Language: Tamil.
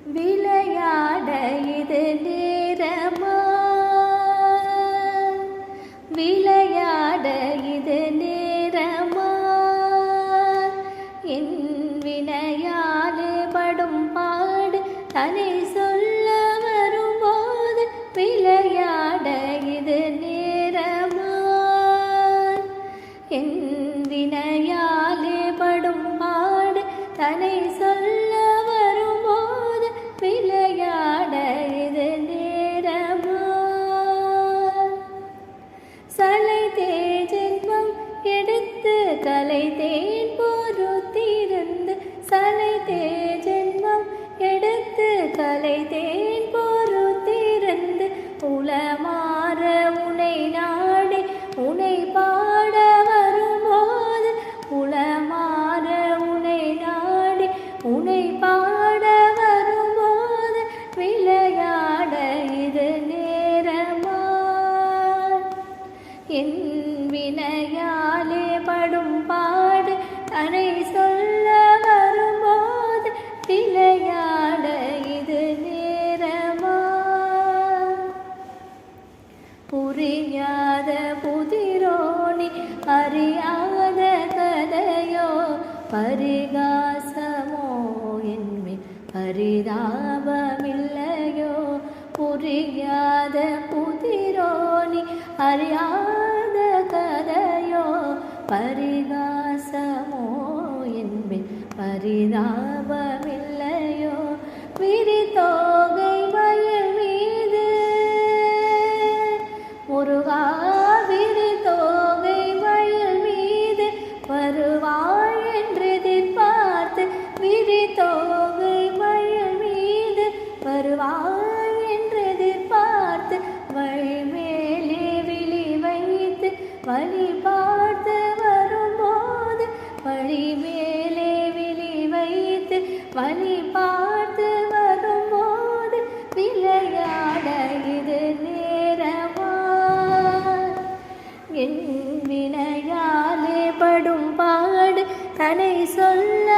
விளையாட இது நேரமா, விளையாட இது நேரமா, என் வினையாலே படும் பாடு தனை சொல்ல வரும்போது விளையாட இது நேரமா, என் வினையாலே படும் பாடு தனை சொல்ல வரும்போது விளையாட இது நேரமா. சலைத்தே ஜென்மம் எடுத்து கலைத்தேன் பொறுத்திருந்து, சலைத்தே ஜென்மம் எடுத்து கலைத்தேன் பொறுத்திருந்து, உளமாற உனை நாடி உனை பாட வரும்போது, உளமாற உனை நாடி உனை பாட வரும்போது விளையாட இது நேரமா, என் வினையாலே படும் பாடு தனை சொல்ல வரும்போது விளையாட இது நேரமா. புரியாத புதிரோனி அறியாத கதையோ, பரிகாசமோ என்மேல் பரிதாபமில்லையோ, புரியாத புதிரோனி அறியாத கதையோ, பரிகாசமோ என்பேன் பரிதாபமில்லையோ. விரிதோகை மயில் மீது முருகா, விரிதோகை மயில் மீது வருவாய் என்று எதிர்பார்த்து, விரிதோகை மயில் மீது வருவாய் என்று எதிர்பார்த்து, வழி மேலே விழி வைத்து வழி பார்த்து வரும்போது, வழி மேலே விழி வைத்து வழி பார்த்து வரும்போது விளையாட இது நேரமா, என் வினையாலே படும் பாடு தனை சொல்ல